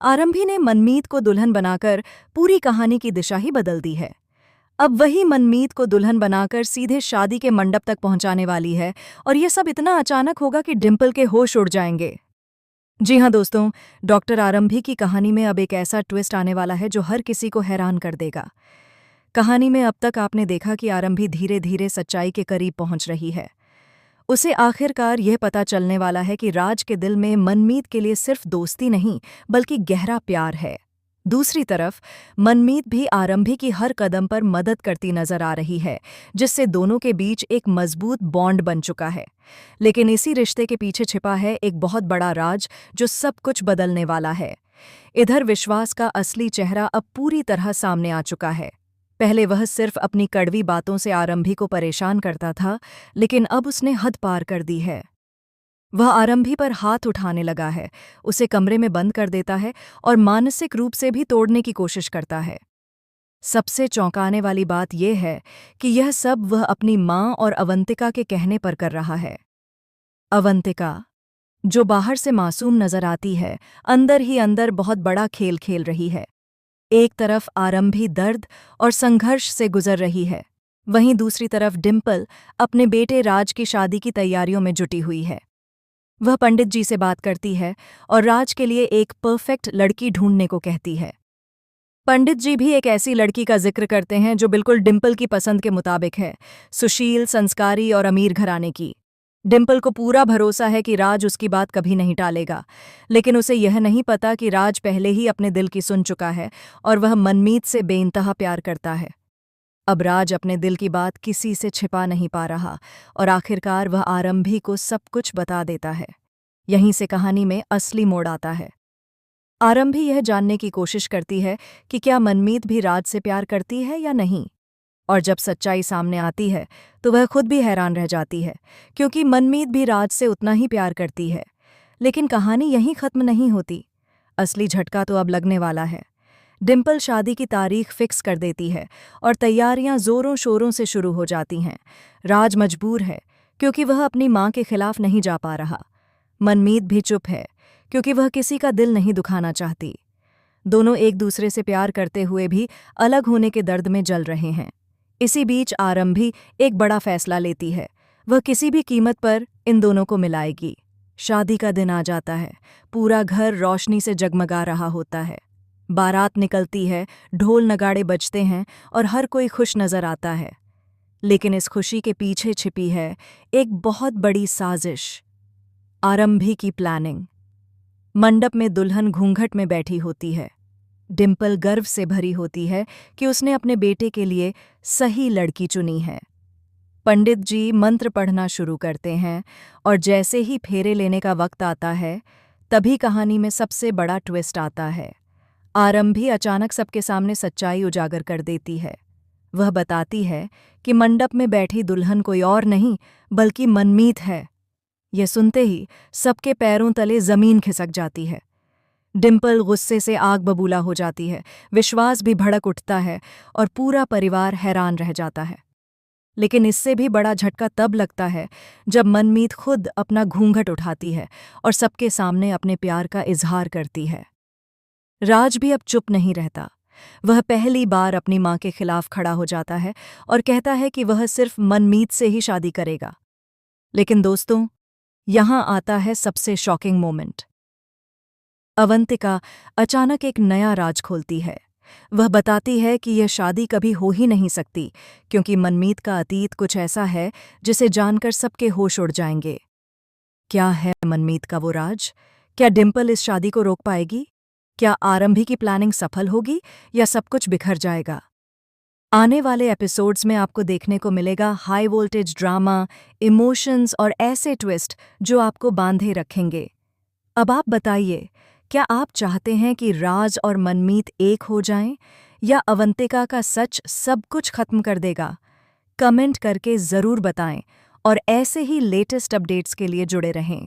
आरंभी ने मनमीत को दुल्हन बनाकर पूरी कहानी की दिशा ही बदल दी है। अब वही मनमीत को दुल्हन बनाकर सीधे शादी के मंडप तक पहुंचाने वाली है और ये सब इतना अचानक होगा कि डिम्पल के होश उड़ जाएंगे। जी हाँ दोस्तों, डॉक्टर आरंभी की कहानी में अब एक ऐसा ट्विस्ट आने वाला है जो हर किसी को हैरान कर देगा। कहानी में अब तक आपने देखा कि आरंभी धीरे धीरे सच्चाई के करीब पहुंच रही है। उसे आखिरकार यह पता चलने वाला है कि राज के दिल में मनमीत के लिए सिर्फ दोस्ती नहीं बल्कि गहरा प्यार है। दूसरी तरफ मनमीत भी आरंभी की हर कदम पर मदद करती नजर आ रही है, जिससे दोनों के बीच एक मजबूत बॉन्ड बन चुका है। लेकिन इसी रिश्ते के पीछे छिपा है एक बहुत बड़ा राज जो सब कुछ बदलने वाला है। इधर विश्वास का असली चेहरा अब पूरी तरह सामने आ चुका है। पहले वह सिर्फ अपनी कड़वी बातों से आरंभी को परेशान करता था, लेकिन अब उसने हद पार कर दी है। वह आरंभी पर हाथ उठाने लगा है, उसे कमरे में बंद कर देता है और मानसिक रूप से भी तोड़ने की कोशिश करता है। सबसे चौंकाने वाली बात यह है कि यह सब वह अपनी माँ और अवंतिका के कहने पर कर रहा है। अवंतिका, जो बाहर से मासूम नजर आती है, अंदर ही अंदर बहुत बड़ा खेल खेल रही है। एक तरफ आरंभी दर्द और संघर्ष से गुजर रही है, वहीं दूसरी तरफ डिम्पल अपने बेटे राज की शादी की तैयारियों में जुटी हुई है। वह पंडित जी से बात करती है और राज के लिए एक परफेक्ट लड़की ढूंढने को कहती है। पंडित जी भी एक ऐसी लड़की का जिक्र करते हैं जो बिल्कुल डिम्पल की पसंद के मुताबिक है, सुशील, संस्कारी और अमीर घराने की। डिम्पल को पूरा भरोसा है कि राज उसकी बात कभी नहीं टालेगा, लेकिन उसे यह नहीं पता कि राज पहले ही अपने दिल की सुन चुका है और वह मनमीत से बेइंतहा प्यार करता है। अब राज अपने दिल की बात किसी से छिपा नहीं पा रहा और आखिरकार वह आरंभी को सब कुछ बता देता है। यहीं से कहानी में असली मोड़ आता है। आरंभी यह जानने की कोशिश करती है कि क्या मनमीत भी राज से प्यार करती है या नहीं, और जब सच्चाई सामने आती है तो वह खुद भी हैरान रह जाती है, क्योंकि मनमीत भी राज से उतना ही प्यार करती है। लेकिन कहानी यहीं खत्म नहीं होती। असली झटका तो अब लगने वाला है। डिम्पल शादी की तारीख फिक्स कर देती है और तैयारियां जोरों शोरों से शुरू हो जाती हैं। राज मजबूर है क्योंकि वह अपनी मां के खिलाफ नहीं जा पा रहा। मनमीत भी चुप है क्योंकि वह किसी का दिल नहीं दुखाना चाहती। दोनों एक दूसरे से प्यार करते हुए भी अलग होने के दर्द में जल रहे हैं। इसी बीच आरंभी एक बड़ा फैसला लेती है। वह किसी भी कीमत पर इन दोनों को मिलाएगी। शादी का दिन आ जाता है। पूरा घर रोशनी से जगमगा रहा होता है। बारात निकलती है, ढोल नगाड़े बजते हैं और हर कोई खुश नजर आता है। लेकिन इस खुशी के पीछे छिपी है एक बहुत बड़ी साजिश, आरंभी की प्लानिंग। मंडप में दुल्हन घूंघट में बैठी होती है। डिम्पल गर्व से भरी होती है कि उसने अपने बेटे के लिए सही लड़की चुनी है। पंडित जी मंत्र पढ़ना शुरू करते हैं और जैसे ही फेरे लेने का वक्त आता है, तभी कहानी में सबसे बड़ा ट्विस्ट आता है। आरंभी अचानक सबके सामने सच्चाई उजागर कर देती है। वह बताती है कि मंडप में बैठी दुल्हन कोई और नहीं बल्कि मनमीत है। यह सुनते ही सबके पैरों तले जमीन खिसक जाती है। डिम्पल गुस्से से आग बबूला हो जाती है, विश्वास भी भड़क उठता है और पूरा परिवार हैरान रह जाता है। लेकिन इससे भी बड़ा झटका तब लगता है जब मनमीत खुद अपना घूंघट उठाती है और सबके सामने अपने प्यार का इजहार करती है। राज भी अब चुप नहीं रहता। वह पहली बार अपनी मां के खिलाफ खड़ा हो जाता है और कहता है कि वह सिर्फ मनमीत से ही शादी करेगा। लेकिन दोस्तों, यहां आता है सबसे शॉकिंग मोमेंट। अवंतिका अचानक एक नया राज खोलती है। वह बताती है कि यह शादी कभी हो ही नहीं सकती, क्योंकि मनमीत का अतीत कुछ ऐसा है जिसे जानकर सबके होश उड़ जाएंगे। क्या है मनमीत का वो राज? क्या डिम्पल इस शादी को रोक पाएगी? क्या आरंभी की प्लानिंग सफल होगी या सब कुछ बिखर जाएगा? आने वाले एपिसोड्स में आपको देखने को मिलेगा हाई वोल्टेज ड्रामा, इमोशंस और ऐसे ट्विस्ट जो आपको बांधे रखेंगे। अब आप बताइए, क्या आप चाहते हैं कि राज और मनमीत एक हो जाएं, या अवंतिका का सच सब कुछ खत्म कर देगा? कमेंट करके ज़रूर बताएं और ऐसे ही लेटेस्ट अपडेट्स के लिए जुड़े रहें।